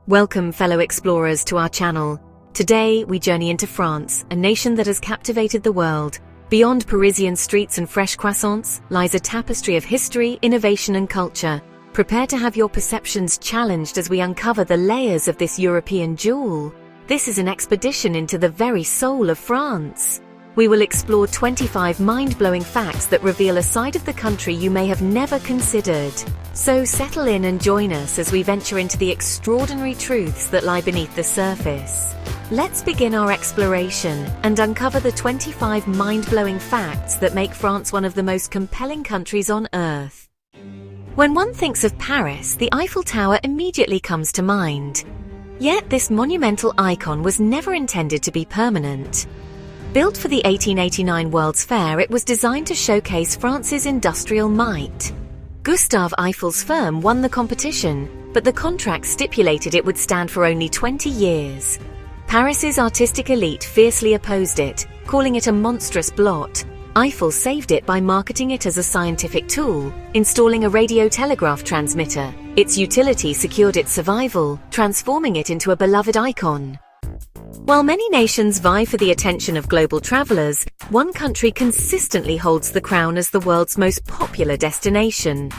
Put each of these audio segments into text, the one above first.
Welcome, fellow explorers, to our channel. Today, we journey into France, a nation that has captivated the world. Beyond Parisian streets and fresh croissants lies a tapestry of history, innovation, and culture. Prepare to have your perceptions challenged as we uncover the layers of this European jewel. This is an expedition into the very soul of France. We will explore 25 mind-blowing facts that reveal a side of the country you may have never considered. So settle in and join us as we venture into the extraordinary truths that lie beneath the surface. Let's begin our exploration and uncover the 25 mind-blowing facts that make France one of the most compelling countries on Earth. When one thinks of Paris, the Eiffel Tower immediately comes to mind. Yet this monumental icon was never intended to be permanent. Built for the 1889 World's Fair, it was designed to showcase France's industrial might. Gustave Eiffel's firm won the competition, but the contract stipulated it would stand for only 20 years. Paris's artistic elite fiercely opposed it, calling it a monstrous blot. Eiffel saved it by marketing it as a scientific tool, installing a radio telegraph transmitter. Its utility secured its survival, transforming it into a beloved icon. While many nations vie for the attention of global travelers, one country consistently holds the crown as the world's most popular destination.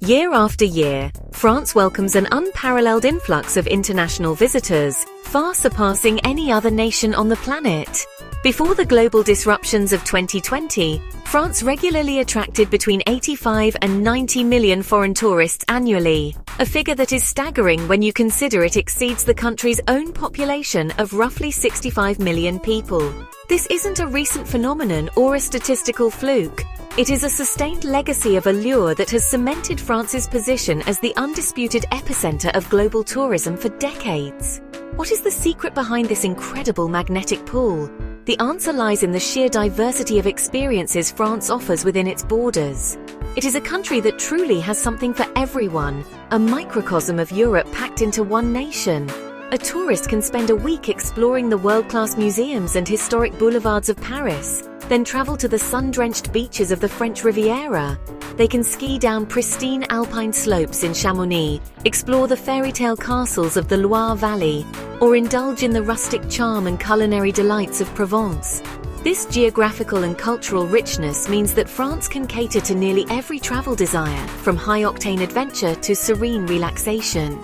Year after year, France welcomes an unparalleled influx of international visitors, far surpassing any other nation on the planet. Before the global disruptions of 2020, France regularly attracted between 85 and 90 million foreign tourists annually, a figure that is staggering when you consider it exceeds the country's own population of roughly 65 million people. This isn't a recent phenomenon or a statistical fluke. It is a sustained legacy of allure that has cemented France's position as the undisputed epicenter of global tourism for decades. What is the secret behind this incredible magnetic pull? The answer lies in the sheer diversity of experiences France offers within its borders. It is a country that truly has something for everyone, a microcosm of Europe packed into one nation. A tourist can spend a week exploring the world-class museums and historic boulevards of Paris, then travel to the sun-drenched beaches of the French Riviera. They can ski down pristine alpine slopes in Chamonix, explore the fairy-tale castles of the Loire Valley, or indulge in the rustic charm and culinary delights of Provence. This geographical and cultural richness means that France can cater to nearly every travel desire, from high-octane adventure to serene relaxation.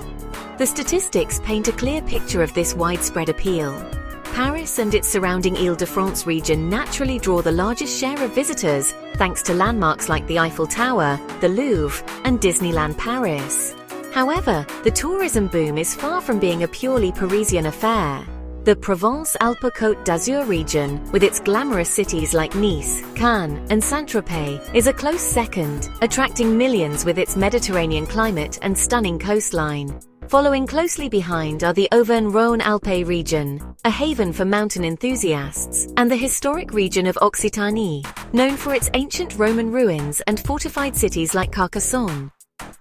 The statistics paint a clear picture of this widespread appeal. Paris and its surrounding Île-de-France region naturally draw the largest share of visitors, thanks to landmarks like the Eiffel Tower, the Louvre, and Disneyland Paris. However, the tourism boom is far from being a purely Parisian affair. The Provence-Alpes-Côte d'Azur region, with its glamorous cities like Nice, Cannes, and Saint-Tropez, is a close second, attracting millions with its Mediterranean climate and stunning coastline. Following closely behind are the Auvergne-Rhône-Alpes region, a haven for mountain enthusiasts, and the historic region of Occitanie, known for its ancient Roman ruins and fortified cities like Carcassonne.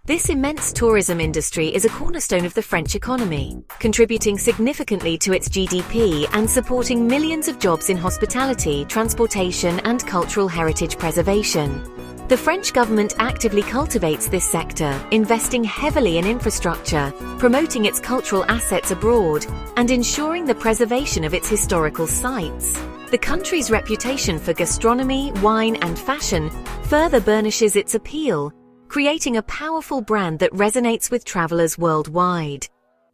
This immense tourism industry is a cornerstone of the French economy, contributing significantly to its GDP and supporting millions of jobs in hospitality, transportation, and cultural heritage preservation. The French government actively cultivates this sector, investing heavily in infrastructure, promoting its cultural assets abroad, and ensuring the preservation of its historical sites. The country's reputation for gastronomy, wine, and fashion further burnishes its appeal, creating a powerful brand that resonates with travelers worldwide.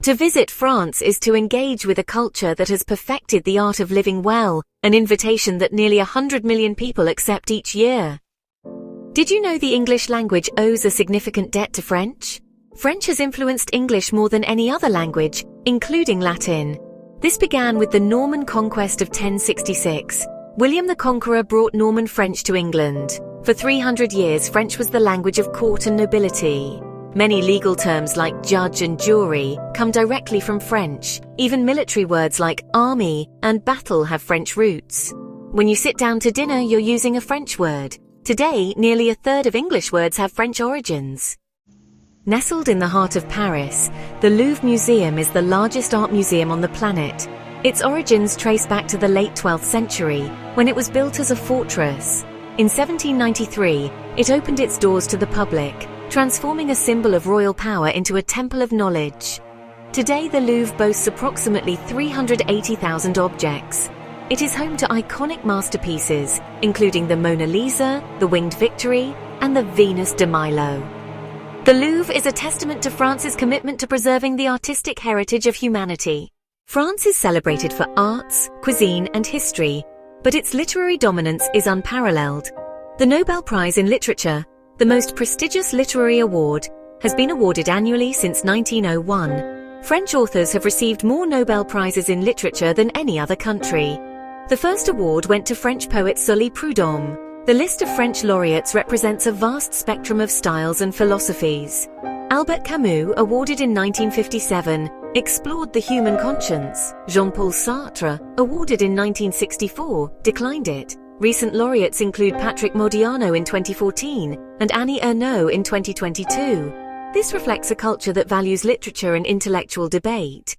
To visit France is to engage with a culture that has perfected the art of living well, an invitation that nearly 100 million people accept each year. Did you know the English language owes a significant debt to French? French has influenced English more than any other language, including Latin. This began with the Norman conquest of 1066. William the Conqueror brought Norman French to England. For 300 years, French was the language of court and nobility. Many legal terms like judge and jury come directly from French. Even military words like army and battle have French roots. When you sit down to dinner, you're using a French word. Today, nearly a third of English words have French origins. Nestled in the heart of Paris, the Louvre Museum is the largest art museum on the planet. Its origins trace back to the late 12th century, when it was built as a fortress. In 1793, it opened its doors to the public, transforming a symbol of royal power into a temple of knowledge. Today, the Louvre boasts approximately 380,000 objects. It is home to iconic masterpieces, including the Mona Lisa, the Winged Victory, and the Venus de Milo. The Louvre is a testament to France's commitment to preserving the artistic heritage of humanity. France is celebrated for arts, cuisine, and history, but its literary dominance is unparalleled. The Nobel Prize in Literature, the most prestigious literary award, has been awarded annually since 1901. French authors have received more Nobel Prizes in literature than any other country. The first award went to French poet Sully Prudhomme. The list of French laureates represents a vast spectrum of styles and philosophies. Albert Camus, awarded in 1957, explored the human conscience. Jean-Paul Sartre, awarded in 1964, declined it. Recent laureates include Patrick Modiano in 2014 and Annie Ernaux in 2022. This reflects a culture that values literature and intellectual debate.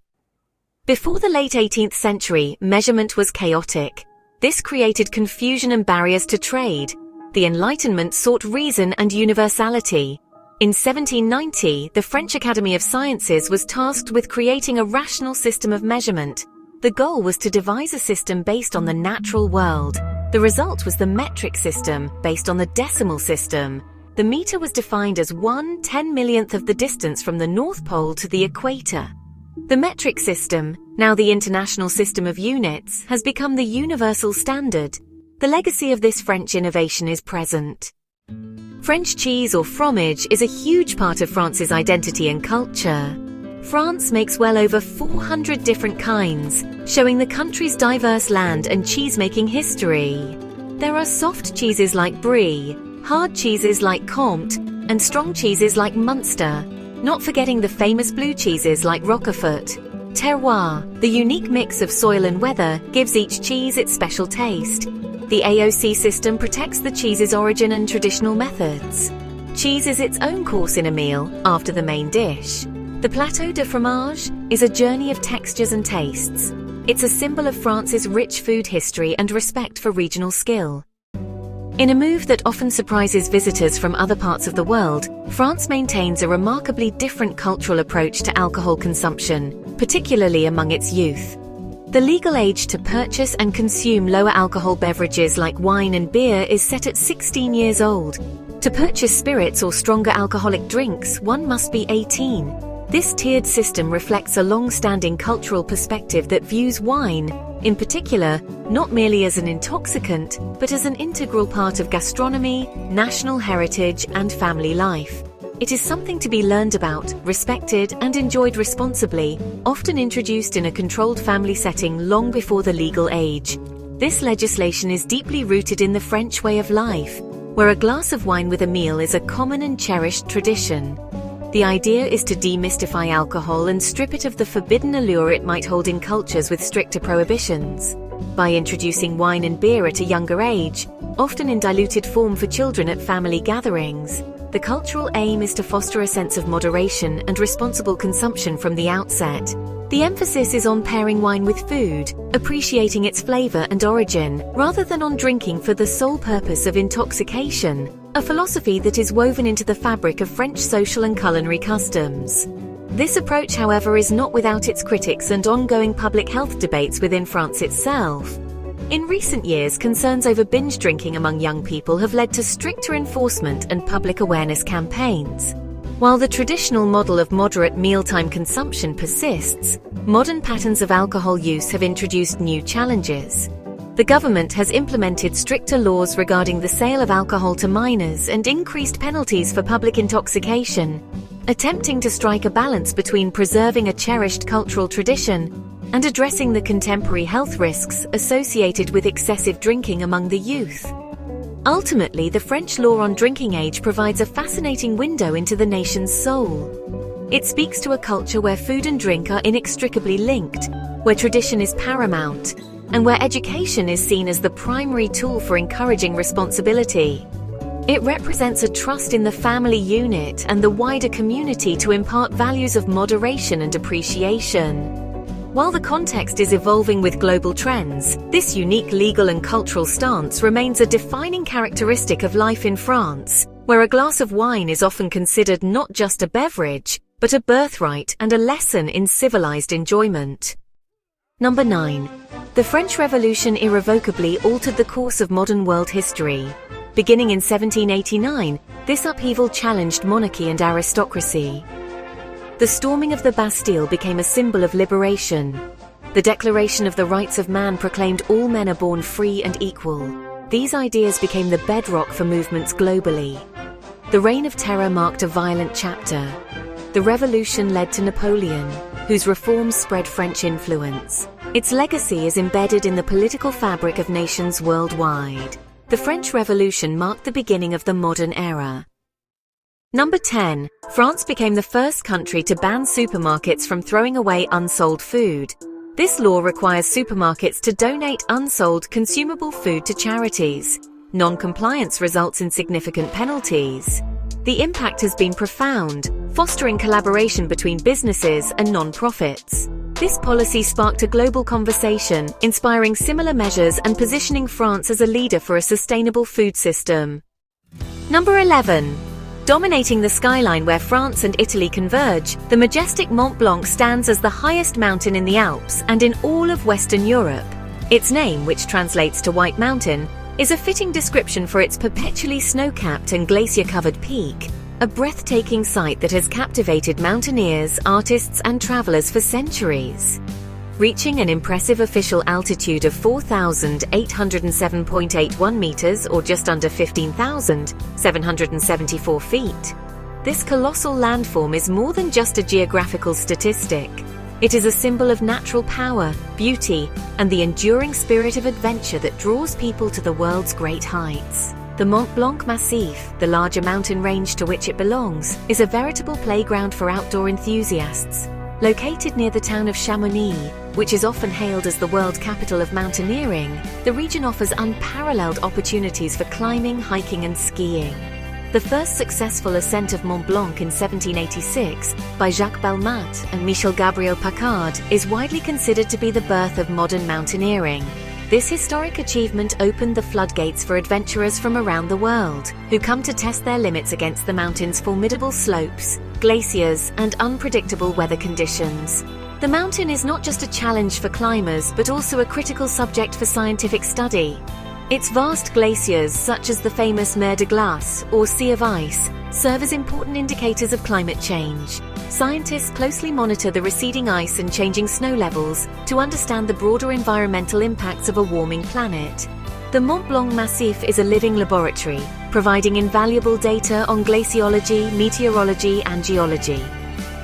Before the late 18th century, measurement was chaotic. This created confusion and barriers to trade. The Enlightenment sought reason and universality. In 1790, the French Academy of Sciences was tasked with creating a rational system of measurement. The goal was to devise a system based on the natural world. The result was the metric system, based on the decimal system. The meter was defined as 1/10,000,000th of the distance from the North Pole to the equator. The metric system, now the International System of Units, has become the universal standard. The legacy of this French innovation is present. French cheese or fromage is a huge part of France's identity and culture. France makes well over 400 different kinds, showing the country's diverse land and cheese-making history. There are soft cheeses like Brie, hard cheeses like Comte, and strong cheeses like Munster, not forgetting the famous blue cheeses like Roquefort. Terroir, the unique mix of soil and weather, gives each cheese its special taste. The AOC system protects the cheese's origin and traditional methods. Cheese is its own course in a meal, after the main dish. The plateau de fromage is a journey of textures and tastes. It's a symbol of France's rich food history and respect for regional skill. In a move that often surprises visitors from other parts of the world, France maintains a remarkably different cultural approach to alcohol consumption, particularly among its youth. The legal age to purchase and consume lower alcohol beverages like wine and beer is set at 16 years old. To purchase spirits or stronger alcoholic drinks, one must be 18. This tiered system reflects a long-standing cultural perspective that views wine, in particular, not merely as an intoxicant, but as an integral part of gastronomy, national heritage, and family life. It is something to be learned about, respected, and enjoyed responsibly, often introduced in a controlled family setting long before the legal age. This legislation is deeply rooted in the French way of life, where a glass of wine with a meal is a common and cherished tradition. The idea is to demystify alcohol and strip it of the forbidden allure it might hold in cultures with stricter prohibitions. By introducing wine and beer at a younger age, often in diluted form for children at family gatherings, the cultural aim is to foster a sense of moderation and responsible consumption from the outset. The emphasis is on pairing wine with food, appreciating its flavor and origin, rather than on drinking for the sole purpose of intoxication, a philosophy that is woven into the fabric of French social and culinary customs. This approach, however, is not without its critics and ongoing public health debates within France itself. In recent years, concerns over binge drinking among young people have led to stricter enforcement and public awareness campaigns. While the traditional model of moderate mealtime consumption persists, modern patterns of alcohol use have introduced new challenges. The government has implemented stricter laws regarding the sale of alcohol to minors and increased penalties for public intoxication, attempting to strike a balance between preserving a cherished cultural tradition and addressing the contemporary health risks associated with excessive drinking among the youth. Ultimately, the French law on drinking age provides a fascinating window into the nation's soul. It speaks to a culture where food and drink are inextricably linked, where tradition is paramount, and where education is seen as the primary tool for encouraging responsibility. It represents a trust in the family unit and the wider community to impart values of moderation and appreciation. While the context is evolving with global trends, this unique legal and cultural stance remains a defining characteristic of life in France, where a glass of wine is often considered not just a beverage, but a birthright and a lesson in civilized enjoyment. Number 9. The French Revolution irrevocably altered the course of modern world history. Beginning in 1789, this upheaval challenged monarchy and aristocracy. The storming of the Bastille became a symbol of liberation. The Declaration of the Rights of Man proclaimed all men are born free and equal. These ideas became the bedrock for movements globally. The Reign of Terror marked a violent chapter. The revolution led to Napoleon, whose reforms spread French influence. Its legacy is embedded in the political fabric of nations worldwide. The French Revolution marked the beginning of the modern era. Number 10. France became the first country to ban supermarkets from throwing away unsold food. This law requires supermarkets to donate unsold consumable food to charities. Non-compliance results in significant penalties. The impact has been profound, fostering collaboration between businesses and non-profits. This policy sparked a global conversation, inspiring similar measures and positioning France as a leader for a sustainable food system. Number 11. Dominating the skyline where France and Italy converge, the majestic Mont Blanc stands as the highest mountain in the Alps and in all of Western Europe. Its name, which translates to White Mountain, is a fitting description for its perpetually snow-capped and glacier-covered peak, a breathtaking sight that has captivated mountaineers, artists, and travelers for centuries. Reaching an impressive official altitude of 4,807.81 meters or just under 15,774 feet. This colossal landform is more than just a geographical statistic. It is a symbol of natural power, beauty, and the enduring spirit of adventure that draws people to the world's great heights. The Mont Blanc Massif, the larger mountain range to which it belongs, is a veritable playground for outdoor enthusiasts. Located near the town of Chamonix, which is often hailed as the world capital of mountaineering, the region offers unparalleled opportunities for climbing, hiking, and skiing. The first successful ascent of Mont Blanc in 1786 by Jacques Balmat and Michel Gabriel Paccard is widely considered to be the birth of modern mountaineering. This historic achievement opened the floodgates for adventurers from around the world, who come to test their limits against the mountain's formidable slopes, glaciers, and unpredictable weather conditions. The mountain is not just a challenge for climbers, but also a critical subject for scientific study. Its vast glaciers, such as the famous Mer de Glace, or Sea of Ice, serve as important indicators of climate change. Scientists closely monitor the receding ice and changing snow levels to understand the broader environmental impacts of a warming planet. The Mont Blanc Massif is a living laboratory, providing invaluable data on glaciology, meteorology, and geology.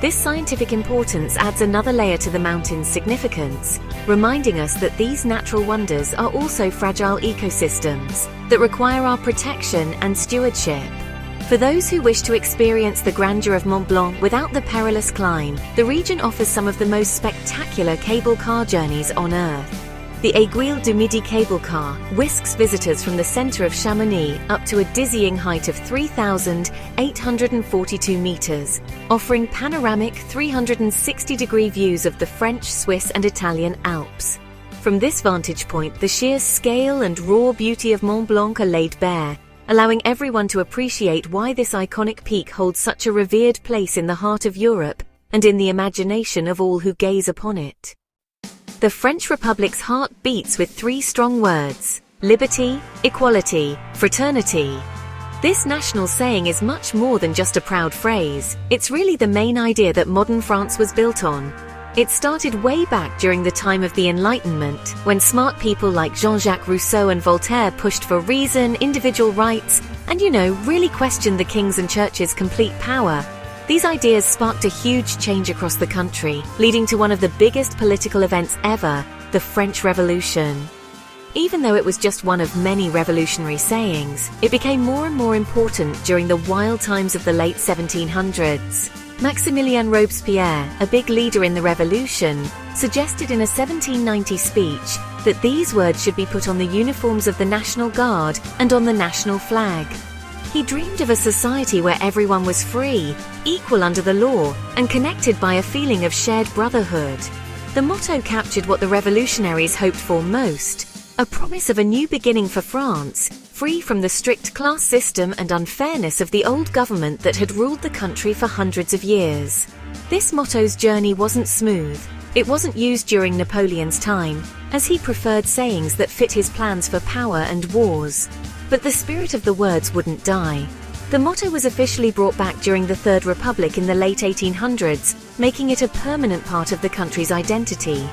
This scientific importance adds another layer to the mountain's significance, reminding us that these natural wonders are also fragile ecosystems that require our protection and stewardship. For those who wish to experience the grandeur of Mont Blanc without the perilous climb, the region offers some of the most spectacular cable car journeys on Earth. The Aiguille du Midi cable car whisks visitors from the center of Chamonix up to a dizzying height of 3,842 meters, offering panoramic 360-degree views of the French, Swiss, and Italian Alps. From this vantage point, the sheer scale and raw beauty of Mont Blanc are laid bare, allowing everyone to appreciate why this iconic peak holds such a revered place in the heart of Europe and in the imagination of all who gaze upon it. The French Republic's heart beats with three strong words: liberty, equality, fraternity. This national saying is much more than just a proud phrase. It's really the main idea that modern France was built on. It started way back during the time of the Enlightenment, when smart people like Jean-Jacques Rousseau and Voltaire pushed for reason, individual rights, and really questioned the king's and church's complete power. These ideas sparked a huge change across the country, leading to one of the biggest political events ever, the French Revolution. Even though it was just one of many revolutionary sayings, it became more and more important during the wild times of the late 1700s. Maximilien Robespierre, a big leader in the revolution, suggested in a 1790 speech that these words should be put on the uniforms of the National Guard and on the national flag. He dreamed of a society where everyone was free, equal under the law, and connected by a feeling of shared brotherhood. The motto captured what the revolutionaries hoped for most: a promise of a new beginning for France, free from the strict class system and unfairness of the old government that had ruled the country for hundreds of years. This motto's journey wasn't smooth. It wasn't used during Napoleon's time, as he preferred sayings that fit his plans for power and wars. But the spirit of the words wouldn't die. The motto was officially brought back during the Third Republic in the late 1800s, making it a permanent part of the country's identity.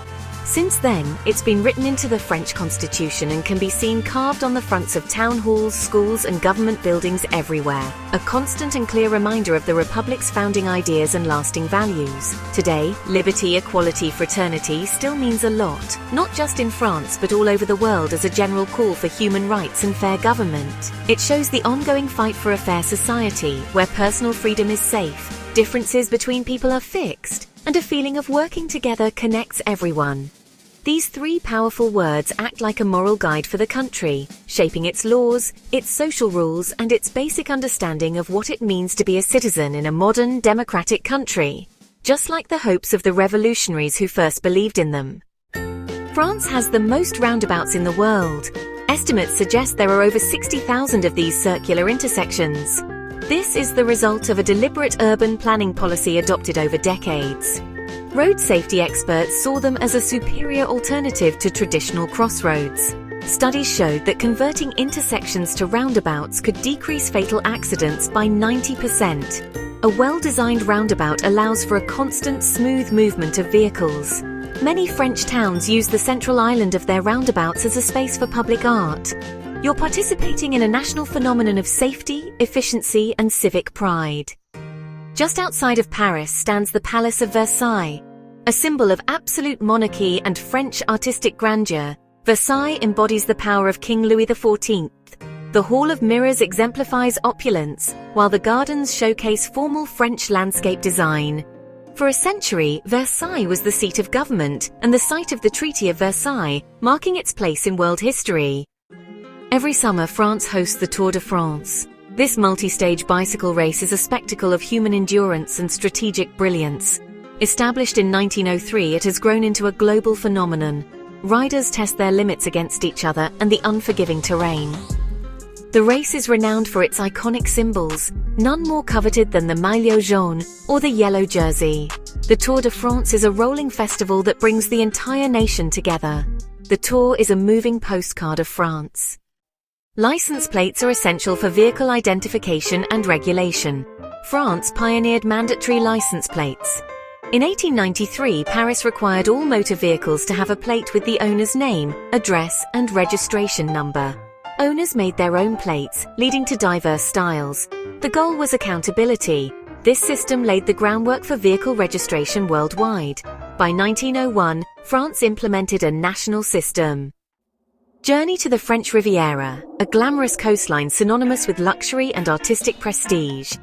Since then, it's been written into the French Constitution and can be seen carved on the fronts of town halls, schools, and government buildings everywhere, a constant and clear reminder of the Republic's founding ideas and lasting values. Today, liberty, equality, fraternity still means a lot, not just in France but all over the world as a general call for human rights and fair government. It shows the ongoing fight for a fair society, where personal freedom is safe, differences between people are fixed, and a feeling of working together connects everyone. These three powerful words act like a moral guide for the country, shaping its laws, its social rules, and its basic understanding of what it means to be a citizen in a modern, democratic country, just like the hopes of the revolutionaries who first believed in them. France has the most roundabouts in the world. Estimates suggest there are over 60,000 of these circular intersections. This is the result of a deliberate urban planning policy adopted over decades. Road safety experts saw them as a superior alternative to traditional crossroads. Studies showed that converting intersections to roundabouts could decrease fatal accidents by 90%. A well-designed roundabout allows for a constant, smooth movement of vehicles. Many French towns use the central island of their roundabouts as a space for public art. You're participating in a national phenomenon of safety, efficiency, and civic pride. Just outside of Paris stands the Palace of Versailles. A symbol of absolute monarchy and French artistic grandeur, Versailles embodies the power of King Louis XIV. The Hall of Mirrors exemplifies opulence, while the gardens showcase formal French landscape design. For a century, Versailles was the seat of government and the site of the Treaty of Versailles, marking its place in world history. Every summer, France hosts the Tour de France. This multi-stage bicycle race is a spectacle of human endurance and strategic brilliance. Established in 1903, it has grown into a global phenomenon. Riders test their limits against each other and the unforgiving terrain. The race is renowned for its iconic symbols, none more coveted than the maillot jaune or the yellow jersey. The Tour de France is a rolling festival that brings the entire nation together. The Tour is a moving postcard of France. License plates are essential for vehicle identification and regulation. France pioneered mandatory license plates. In 1893, Paris required all motor vehicles to have a plate with the owner's name, address, and registration number. Owners made their own plates, leading to diverse styles. The goal was accountability. This system laid the groundwork for vehicle registration worldwide. By 1901, France implemented a national system. Journey to the French Riviera, a glamorous coastline synonymous with luxury and artistic prestige.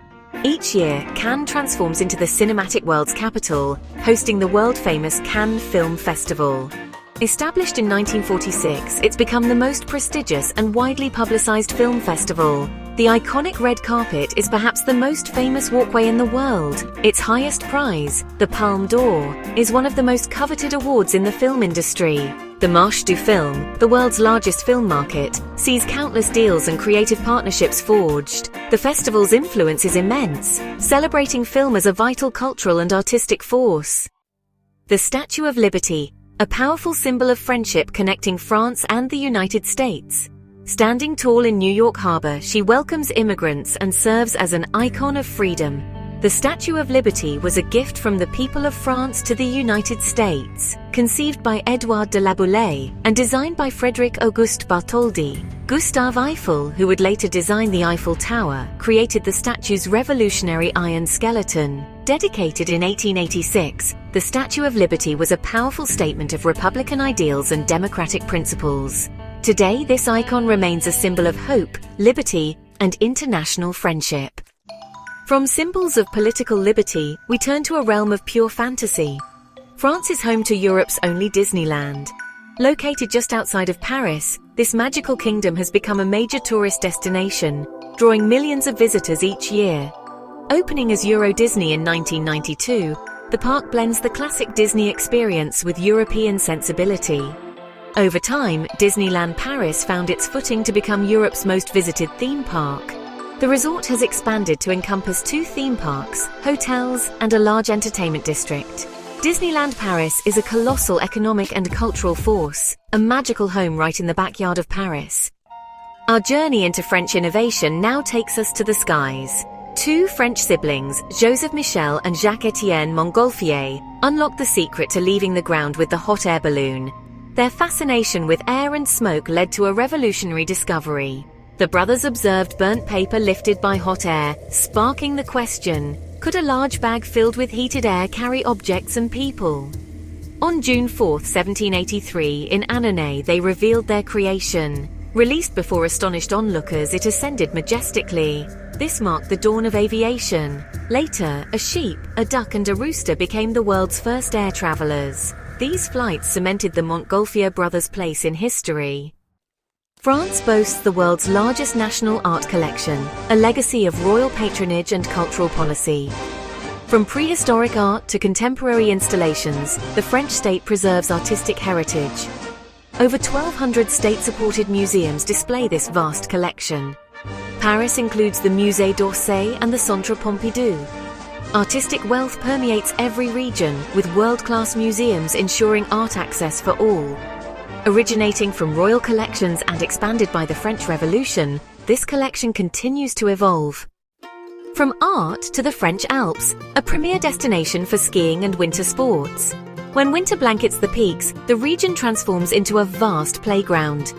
Each year, Cannes transforms into the cinematic world's capital, hosting the world-famous Cannes Film Festival. Established in 1946, it's become the most prestigious and widely publicized film festival. The iconic red carpet is perhaps the most famous walkway in the world. Its highest prize, the Palme d'Or, is one of the most coveted awards in the film industry. The Marché du Film, the world's largest film market, sees countless deals and creative partnerships forged. The festival's influence is immense, celebrating film as a vital cultural and artistic force. The Statue of Liberty, a powerful symbol of friendship connecting France and the United States. Standing tall in New York Harbor, she welcomes immigrants and serves as an icon of freedom. The Statue of Liberty was a gift from the people of France to the United States, conceived by Édouard de la Boulaye and designed by Frédéric Auguste Bartholdi. Gustave Eiffel, who would later design the Eiffel Tower, created the statue's revolutionary iron skeleton. Dedicated in 1886, the Statue of Liberty was a powerful statement of Republican ideals and democratic principles. Today, this icon remains a symbol of hope, liberty, and international friendship. From symbols of political liberty, we turn to a realm of pure fantasy. France is home to Europe's only Disneyland. Located just outside of Paris, this magical kingdom has become a major tourist destination, drawing millions of visitors each year. Opening as Euro Disney in 1992, the park blends the classic Disney experience with European sensibility. Over time, Disneyland Paris found its footing to become Europe's most visited theme park. The resort has expanded to encompass 2 theme parks, hotels, and a large entertainment district. Disneyland Paris is a colossal economic and cultural force, a magical home right in the backyard of Paris. Our journey into French innovation now takes us to the skies. 2 French siblings, Joseph Michel and Jacques-Étienne Montgolfier, unlocked the secret to leaving the ground with the hot air balloon. Their fascination with air and smoke led to a revolutionary discovery. The brothers observed burnt paper lifted by hot air, sparking the question, could a large bag filled with heated air carry objects and people? On June 4, 1783, in Annonay, they revealed their creation. Released before astonished onlookers, it ascended majestically. This marked the dawn of aviation. Later, a sheep, a duck and a rooster became the world's first air travelers. These flights cemented the Montgolfier brothers' place in history. France boasts the world's largest national art collection, a legacy of royal patronage and cultural policy. From prehistoric art to contemporary installations, the French state preserves artistic heritage. Over 1,200 state-supported museums display this vast collection. Paris includes the Musée d'Orsay and the Centre Pompidou. Artistic wealth permeates every region, with world-class museums ensuring art access for all. Originating from royal collections and expanded by the French Revolution, this collection continues to evolve. From art to the French Alps, a premier destination for skiing and winter sports. When winter blankets the peaks, the region transforms into a vast playground.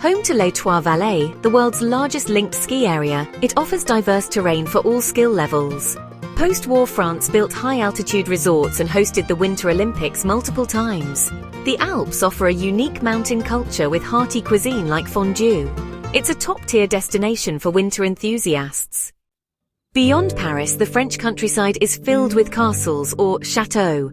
Home to Les Trois Vallées, the world's largest linked ski area, it offers diverse terrain for all skill levels. Post-war France built high-altitude resorts and hosted the Winter Olympics multiple times. The Alps offer a unique mountain culture with hearty cuisine like fondue. It's a top-tier destination for winter enthusiasts. Beyond Paris, the French countryside is filled with castles or châteaux.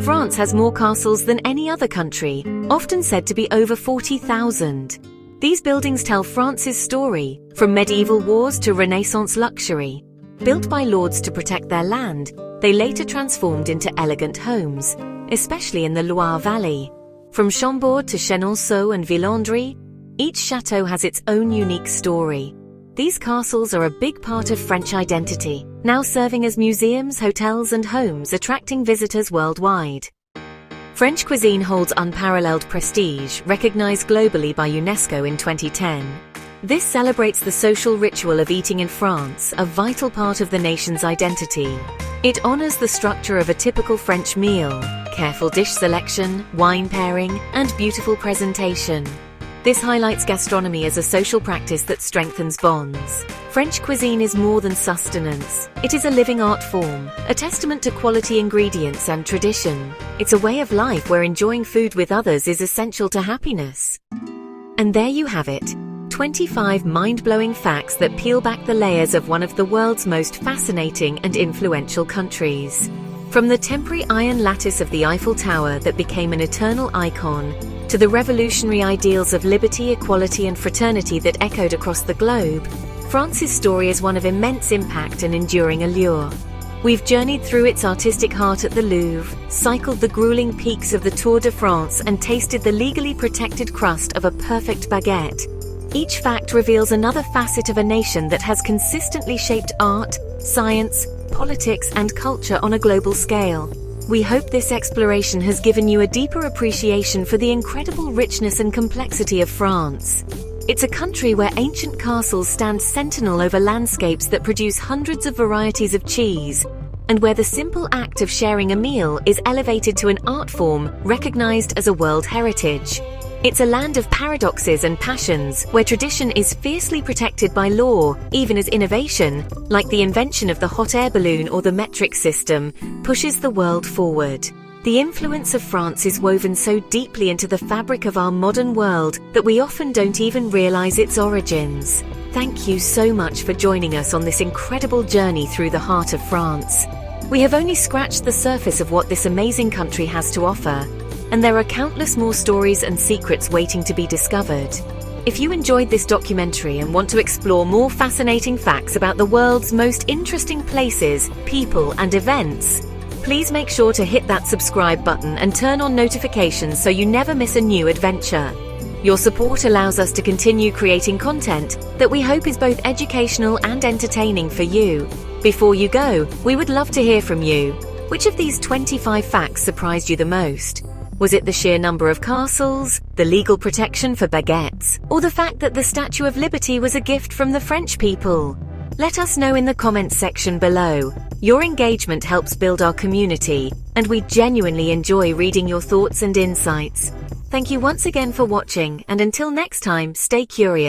France has more castles than any other country, often said to be over 40,000. These buildings tell France's story, from medieval wars to Renaissance luxury. Built by lords to protect their land, they later transformed into elegant homes, especially in the Loire Valley. From Chambord to Chenonceau and Villandry, each chateau has its own unique story. These castles are a big part of French identity, now serving as museums, hotels and homes, attracting visitors worldwide. French cuisine holds unparalleled prestige, recognized globally by UNESCO in 2010. This celebrates the social ritual of eating in France, a vital part of the nation's identity. It honors the structure of a typical French meal, careful dish selection, wine pairing, and beautiful presentation. This highlights gastronomy as a social practice that strengthens bonds. French cuisine is more than sustenance. It is a living art form, a testament to quality ingredients and tradition. It's a way of life where enjoying food with others is essential to happiness. And there you have it. 25 mind-blowing facts that peel back the layers of one of the world's most fascinating and influential countries. From the temporary iron lattice of the Eiffel Tower that became an eternal icon, to the revolutionary ideals of liberty, equality and fraternity that echoed across the globe, France's story is one of immense impact and enduring allure. We've journeyed through its artistic heart at the Louvre, cycled the grueling peaks of the Tour de France and tasted the legally protected crust of a perfect baguette. Each fact reveals another facet of a nation that has consistently shaped art, science, politics, and culture on a global scale. We hope this exploration has given you a deeper appreciation for the incredible richness and complexity of France. It's a country where ancient castles stand sentinel over landscapes that produce hundreds of varieties of cheese, and where the simple act of sharing a meal is elevated to an art form recognized as a world heritage. It's a land of paradoxes and passions, where tradition is fiercely protected by law, even as innovation, like the invention of the hot air balloon or the metric system, pushes the world forward. The influence of France is woven so deeply into the fabric of our modern world that we often don't even realize its origins. Thank you so much for joining us on this incredible journey through the heart of France. We have only scratched the surface of what this amazing country has to offer, and there are countless more stories and secrets waiting to be discovered. If you enjoyed this documentary and want to explore more fascinating facts about the world's most interesting places, people, and events, please make sure to hit that subscribe button and turn on notifications so you never miss a new adventure. Your support allows us to continue creating content that we hope is both educational and entertaining for you. Before you go, we would love to hear from you. Which of these 25 facts surprised you the most? Was it the sheer number of castles, the legal protection for baguettes, or the fact that the Statue of Liberty was a gift from the French people? Let us know in the comments section below. Your engagement helps build our community, and we genuinely enjoy reading your thoughts and insights. Thank you once again for watching, and until next time, stay curious.